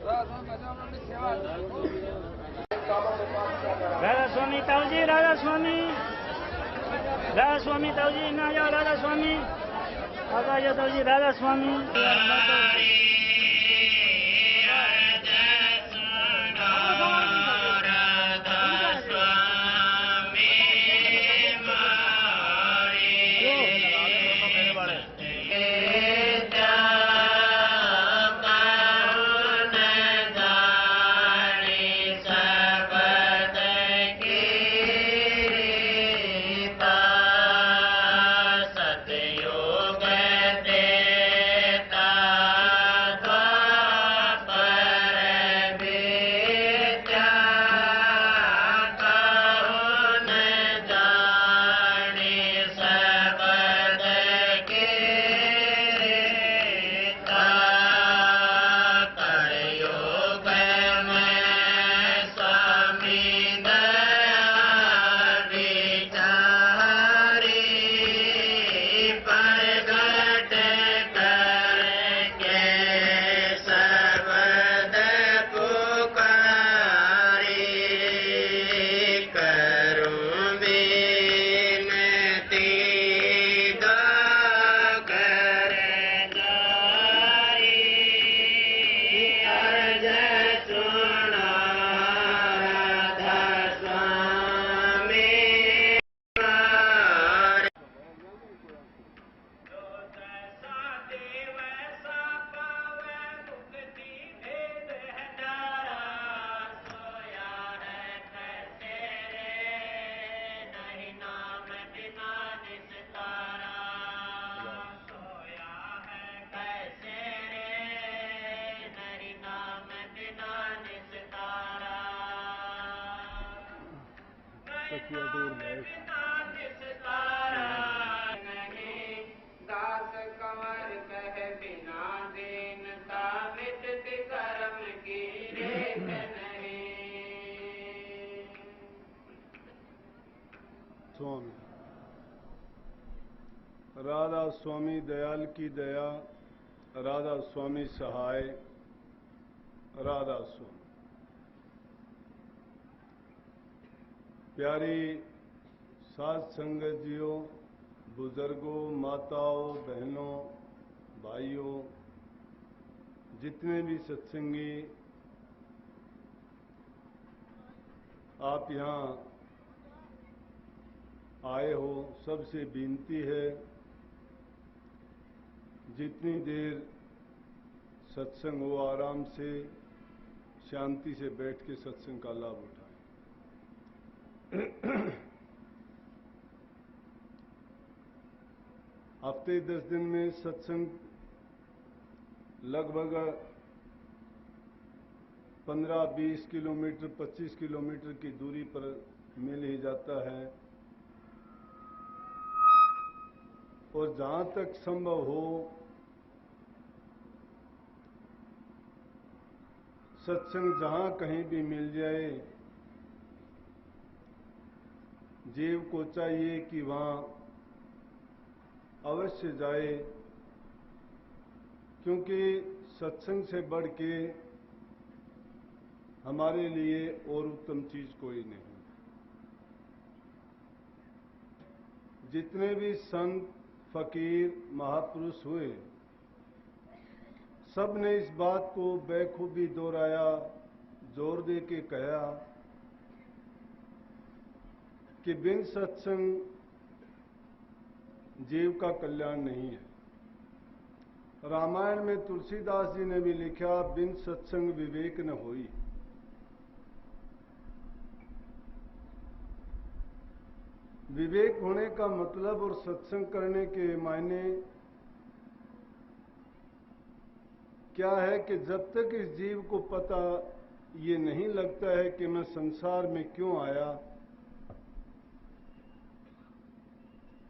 राधा स्वामी ताऊजी, राधा स्वामी ताऊजी, ना जाओ राधा स्वामी, आ जाओ ताऊजी, राधा स्वामी। दास कंवर कह बिना दीनता विदित कर्म की रेख नहीं। स्वामी राधा स्वामी दयाल की दया, राधा स्वामी सहाय, राधा स्वामी। प्यारी साध संगत जियों, बुजुर्गों, माताओं, बहनों, भाइयों, जितने भी सत्संगी आप यहाँ आए हो, सबसे विनती है जितनी देर सत्संग हो आराम से शांति से बैठ के सत्संग का लाभ उठाएं। हफ्ते 10 दिन में सत्संग लगभग 15-20 किलोमीटर 25 किलोमीटर की दूरी पर मिल ही जाता है, और जहां तक संभव हो सत्संग जहां कहीं भी मिल जाए, जीव को चाहिए कि वहां अवश्य जाए, क्योंकि सत्संग से बढ़ के हमारे लिए और उत्तम चीज कोई नहीं। जितने भी संत फकीर महापुरुष हुए, सब ने इस बात को बेखूबी दोहराया, जोर दे के कहा कि बिन सत्संग जीव का कल्याण नहीं है। रामायण में तुलसीदास जी ने भी लिखा, बिन सत्संग विवेक न होई। विवेक होने का मतलब और सत्संग करने के मायने क्या है कि जब तक इस जीव को पता ये नहीं लगता है कि मैं संसार में क्यों आया,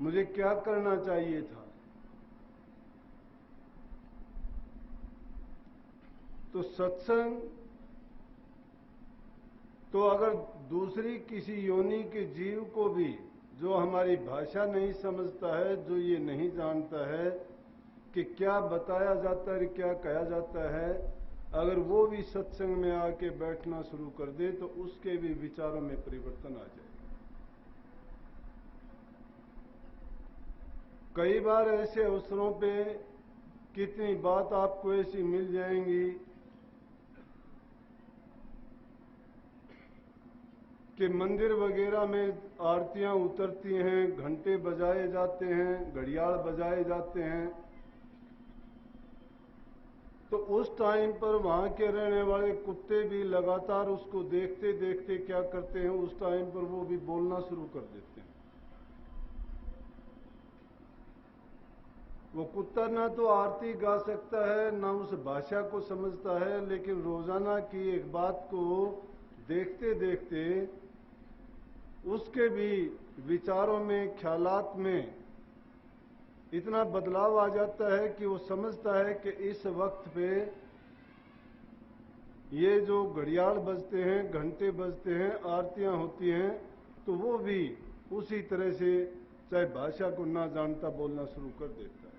मुझे क्या करना चाहिए था, तो सत्संग तो अगर दूसरी किसी योनि के जीव को भी, जो हमारी भाषा नहीं समझता है, जो ये नहीं जानता है कि क्या बताया जाता है, क्या कहा जाता है, अगर वो भी सत्संग में आके बैठना शुरू कर दे तो उसके भी विचारों में परिवर्तन आ जाए। कई बार ऐसे अवसरों पे कितनी बात आपको ऐसी मिल जाएंगी कि मंदिर वगैरह में आरतियां उतरती हैं, घंटे बजाए जाते हैं, घड़ियाल बजाए जाते हैं, तो उस टाइम पर वहां के रहने वाले कुत्ते भी लगातार उसको देखते देखते क्या करते हैं, उस टाइम पर वो भी बोलना शुरू कर देते हैं। वो कुत्ता ना तो आरती गा सकता है, ना उस भाषा को समझता है, लेकिन रोजाना की एक बात को देखते देखते उसके भी विचारों में, ख्यालात में इतना बदलाव आ जाता है कि वो समझता है कि इस वक्त पे ये जो घड़ियाल बजते हैं, घंटे बजते हैं, आरतियां होती हैं, तो वो भी उसी तरह से चाहे भाषा को ना जानता बोलना शुरू कर देता है।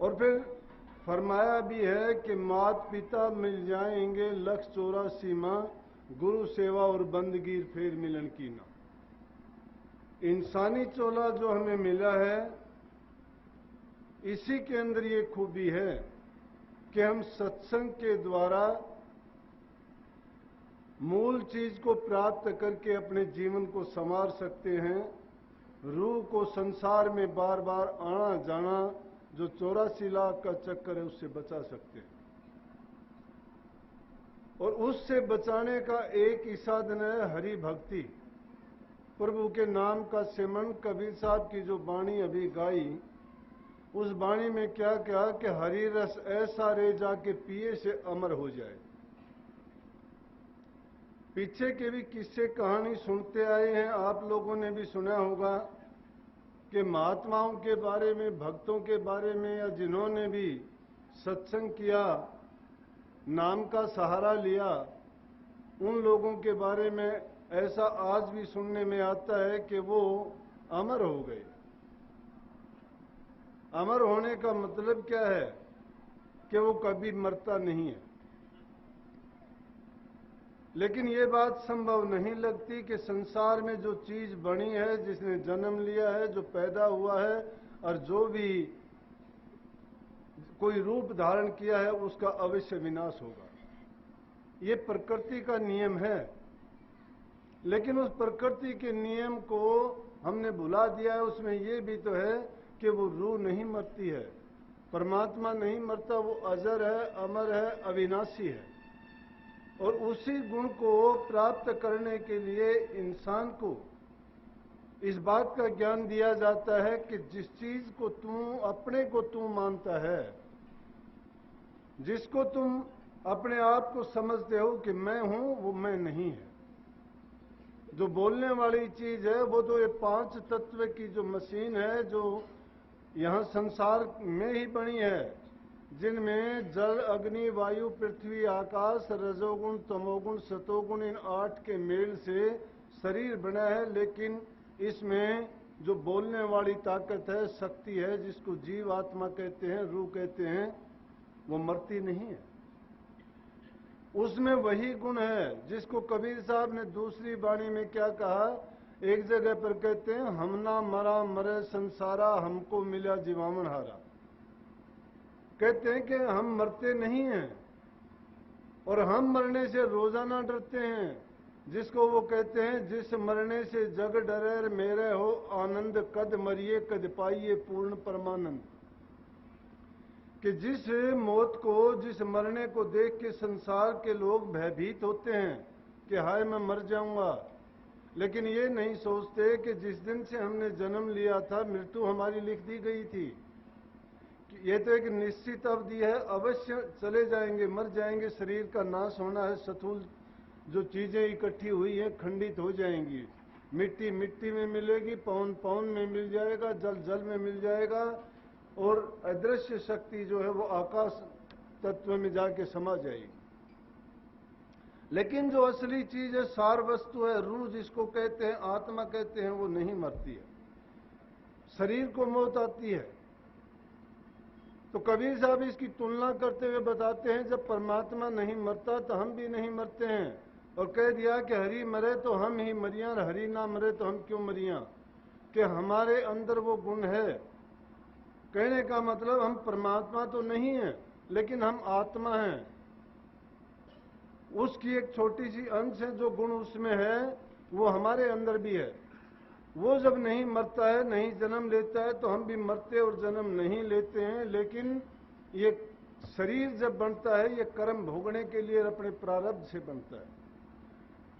और फिर फरमाया भी है कि मात पिता मिल जाएंगे 184 माह, गुरु सेवा और बंदगी फिर मिलन की ना। इंसानी चोला जो हमें मिला है, इसी के अंदर ये खूबी है कि हम सत्संग के द्वारा मूल चीज को प्राप्त करके अपने जीवन को संवार सकते हैं। रूह को संसार में बार बार आना जाना, जो 84 लाख का चक्कर है, उससे बचा सकते हैं। और उससे बचाने का एक ही साधन है हरि भक्ति, प्रभु के नाम का सिमरन। कबीर साहब की जो वाणी अभी गाई, उस वाणी में क्या क्या कि हरि रस ऐसा रे जाके पिए से अमर हो जाए। पीछे के भी किस्से कहानी सुनते आए हैं, आप लोगों ने भी सुना होगा कि महात्माओं के बारे में, भक्तों के बारे में, या जिन्होंने भी सत्संग किया, नाम का सहारा लिया, उन लोगों के बारे में ऐसा आज भी सुनने में आता है कि वो अमर हो गए। अमर होने का मतलब क्या है कि वो कभी मरता नहीं है। लेकिन ये बात संभव नहीं लगती कि संसार में जो चीज बनी है, जिसने जन्म लिया है, जो पैदा हुआ है, और जो भी कोई रूप धारण किया है, उसका अवश्य विनाश होगा। ये प्रकृति का नियम है। लेकिन उस प्रकृति के नियम को हमने भुला दिया है। उसमें ये भी तो है कि वो रूह नहीं मरती है, परमात्मा नहीं मरता, वो अजर है, अमर है, अविनाशी है। और उसी गुण को प्राप्त करने के लिए इंसान को इस बात का ज्ञान दिया जाता है कि जिस चीज को तू अपने को तू मानता है, जिसको तुम अपने आप को समझते हो कि मैं हूं, वो मैं नहीं है। जो बोलने वाली चीज है, वो तो ये 5 तत्व की जो मशीन है, जो यहां संसार में ही बनी है, जिनमें जल, अग्नि, वायु, पृथ्वी, आकाश, रजोगुण, तमोगुण, सतोगुण, इन 8 के मेल से शरीर बना है। लेकिन इसमें जो बोलने वाली ताकत है, शक्ति है, जिसको जीव आत्मा कहते हैं, रूह कहते हैं, वो मरती नहीं है। उसमें वही गुण है जिसको कबीर साहब ने दूसरी वाणी में क्या कहा, एक जगह पर कहते हैं, हम ना मरा मरे संसारा, हमको मिला जीवामन हारा। कहते हैं कि हम मरते नहीं हैं और हम मरने से रोजाना डरते हैं, जिसको वो कहते हैं, जिस मरने से जग डरे मेरे हो आनंद, कद मरिए कद पाइए पूर्ण परमानंद। कि जिस मौत को, जिस मरने को देख के संसार के लोग भयभीत होते हैं कि हाय मैं मर जाऊंगा, लेकिन ये नहीं सोचते कि जिस दिन से हमने जन्म लिया था, मृत्यु हमारी लिख दी गई थी। कि ये तो एक निश्चित अवधि है, अवश्य चले जाएंगे, मर जाएंगे, शरीर का नाश होना है, स्थूल जो चीजें इकट्ठी हुई हैं खंडित हो जाएंगी। मिट्टी मिट्टी में मिलेगी, पवन पवन में मिल जाएगा, जल जल में मिल जाएगा, और अदृश्य शक्ति जो है वो आकाश तत्व में जाके समा जाएगी। लेकिन जो असली चीज है, सार वस्तु है, रूह जिसको कहते हैं, आत्मा कहते हैं, वो नहीं मरती है। शरीर को मौत आती है, तो कबीर साहब इसकी तुलना करते हुए बताते हैं, जब परमात्मा नहीं मरता तो हम भी नहीं मरते हैं, और कह दिया कि हरि मरे तो हम ही मरियां, हरि ना मरे तो हम क्यों मरियां, कि हमारे अंदर वो गुण है। कहने का मतलब हम परमात्मा तो नहीं है, लेकिन हम आत्मा हैं। उसकी एक छोटी सी अंश है, जो गुण उसमें है वो हमारे अंदर भी है। वो जब नहीं मरता है, नहीं जन्म लेता है, तो हम भी मरते और जन्म नहीं लेते हैं। लेकिन ये शरीर जब बनता है, ये कर्म भोगने के लिए अपने प्रारब्ध से बनता है।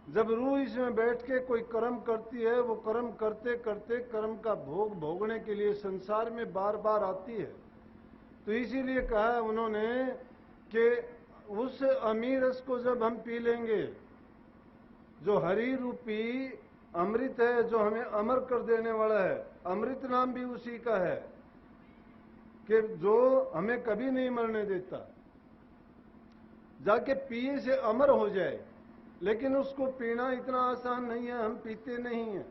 जब रूह इसमें बैठ के कोई कर्म करती है, वो कर्म करते करते कर्म का भोग भोगने के लिए संसार में बार बार आती है। तो इसीलिए कहा है उन्होंने कि उस अमीर रस को जब हम पी लेंगे, जो हरि रूपी अमृत है, जो हमें अमर कर देने वाला है, अमृत नाम भी उसी का है कि जो हमें कभी नहीं मरने देता, जाके पिए से अमर हो जाए। लेकिन उसको पीना इतना आसान नहीं है, हम पीते नहीं हैं।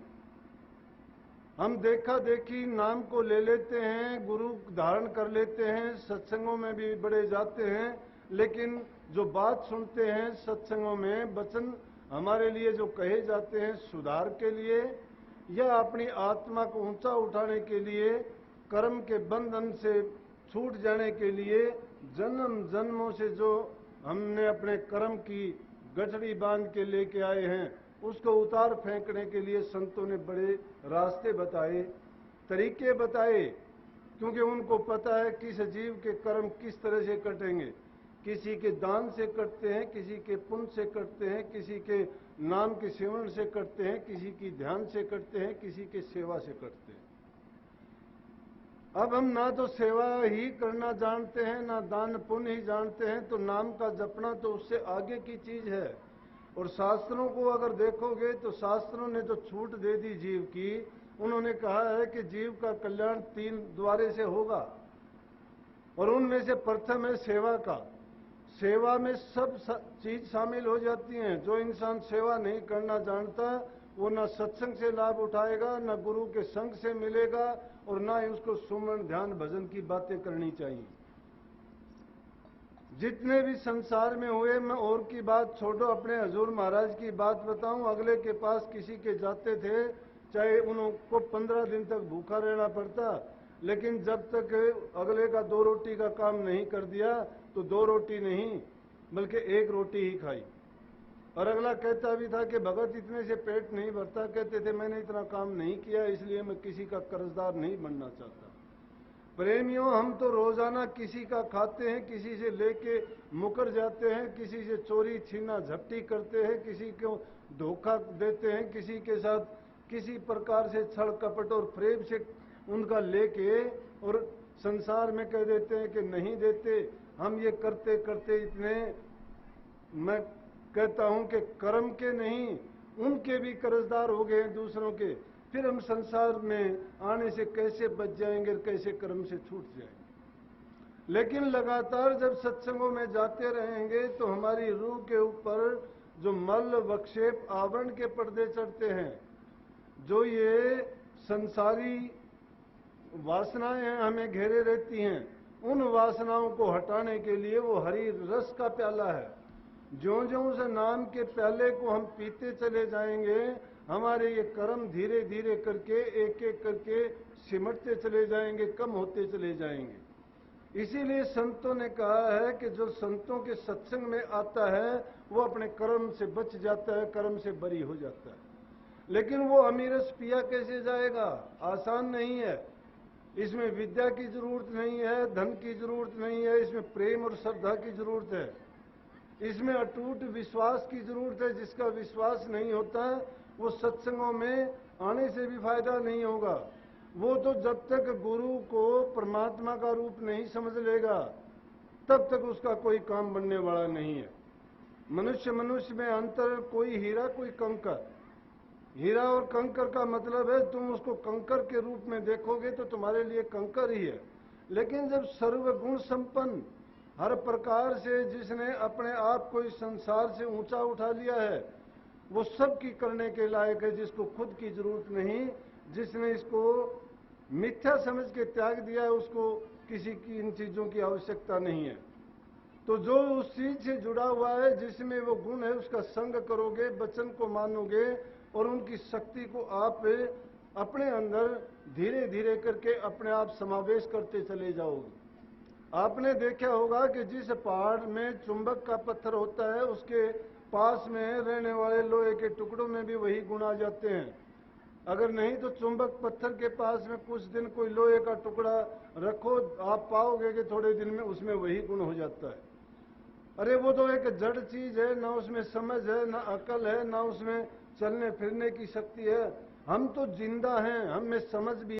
हम देखा देखी नाम को ले लेते हैं, गुरु धारण कर लेते हैं, सत्संगों में भी बड़े जाते हैं, लेकिन जो बात सुनते हैं सत्संगों में, वचन हमारे लिए जो कहे जाते हैं सुधार के लिए या अपनी आत्मा को ऊंचा उठाने के लिए, कर्म के बंधन से छूट जाने के लिए, जन्म जन्मों से जो हमने अपने कर्म की गठड़ी बांध के लेके आए हैं, उसको उतार फेंकने के लिए संतों ने बड़े रास्ते बताए, तरीके बताए। क्योंकि उनको पता है किस जीव के कर्म किस तरह से कटेंगे। किसी के दान से कटते हैं, किसी के पुण्य से कटते हैं, किसी के नाम के सेवन से कटते हैं, किसी की ध्यान से कटते हैं, किसी के सेवा से कटते हैं। अब हम ना तो सेवा ही करना जानते हैं, ना दान पुण्य ही जानते हैं, तो नाम का जपना तो उससे आगे की चीज है। और शास्त्रों को अगर देखोगे तो शास्त्रों ने तो छूट दे दी जीव की। उन्होंने कहा है कि जीव का कल्याण 3 द्वारे से होगा, और उनमें से प्रथम है सेवा का। सेवा में सब चीज शामिल हो जाती हैं। जो इंसान सेवा नहीं करना जानता, वो ना सत्संग से लाभ उठाएगा, ना गुरु के संग से मिलेगा, और ना ही उसको सुमरण ध्यान भजन की बातें करनी चाहिए। जितने भी संसार में हुए, मैं और की बात छोड़ो, अपने हजूर महाराज की बात बताऊं। अगले के पास किसी के जाते थे, चाहे उनको 15 दिन तक भूखा रहना पड़ता, लेकिन जब तक अगले का 2 रोटी का काम नहीं कर दिया, तो 2 रोटी नहीं बल्कि 1 रोटी ही खाई। और अगला कहता भी था कि भगत इतने से पेट नहीं भरता। कहते थे मैंने इतना काम नहीं किया, इसलिए मैं किसी का कर्जदार नहीं बनना चाहता। प्रेमियों, हम तो रोजाना किसी का खाते हैं, किसी से लेके मुकर जाते हैं, किसी से चोरी छीना झपटी करते हैं, किसी को धोखा देते हैं, किसी के साथ किसी प्रकार से छल कपट और प्रेम से उनका लेके, और संसार में कह देते हैं कि नहीं देते। हम ये करते करते इतने, मैं कहता हूं कि कर्म के नहीं, उनके भी कर्जदार हो गए हैं दूसरों के। फिर हम संसार में आने से कैसे बच जाएंगे, कैसे कर्म से छूट जाएंगे। लेकिन लगातार जब सत्संगों में जाते रहेंगे तो हमारी रूह के ऊपर जो मल वक्षेप आवरण के पर्दे चढ़ते हैं, जो ये संसारी वासनाएं हैं हमें घेरे रहती हैं, उन वासनाओं को हटाने के लिए वो हरि रस का प्याला है। ज्यों ज्यों उस नाम के प्याले को हम पीते चले जाएंगे, हमारे ये कर्म धीरे धीरे करके एक एक करके सिमटते चले जाएंगे, कम होते चले जाएंगे। इसीलिए संतों ने कहा है कि जो संतों के सत्संग में आता है वो अपने कर्म से बच जाता है, कर्म से बरी हो जाता है। लेकिन वो अमीरस पिया कैसे जाएगा? आसान नहीं है। इसमें विद्या की जरूरत नहीं है, धन की जरूरत नहीं है, इसमें प्रेम और श्रद्धा की जरूरत है, इसमें अटूट विश्वास की जरूरत है। जिसका विश्वास नहीं होता वो सत्संगों में आने से भी फायदा नहीं होगा। वो तो जब तक गुरु को परमात्मा का रूप नहीं समझ लेगा, तब तक उसका कोई काम बनने वाला नहीं है। मनुष्य मनुष्य में अंतर, कोई हीरा कोई कंकर। हीरा और कंकर का मतलब है तुम उसको कंकर के रूप में देखोगे तो तुम्हारे लिए कंकर ही है। लेकिन जब सर्वगुण संपन्न, हर प्रकार से जिसने अपने आप को इस संसार से ऊंचा उठा लिया है, वो सब की करने के लायक है। जिसको खुद की जरूरत नहीं, जिसने इसको मिथ्या समझ के त्याग दिया है, उसको किसी की इन चीज़ों की आवश्यकता नहीं है। तो जो उस चीज से जुड़ा हुआ है, जिसमें वो गुण है, उसका संग करोगे, वचन को मानोगे और उनकी शक्ति को आप अपने अंदर धीरे धीरे करके अपने आप समावेश करते चले जाओगे। आपने देखा होगा कि जिस पहाड़ में चुंबक का पत्थर होता है, उसके पास में रहने वाले लोहे के टुकड़ों में भी वही गुण आ जाते हैं। अगर नहीं तो चुंबक पत्थर के पास में कुछ दिन कोई लोहे का टुकड़ा रखो, आप पाओगे कि थोड़े दिन में उसमें वही गुण हो जाता है। अरे वो तो एक जड़ चीज है, ना उसमें समझ है, ना अकल है, ना उसमें चलने फिरने की शक्ति है। हम तो जिंदा हैं, हम में समझ भी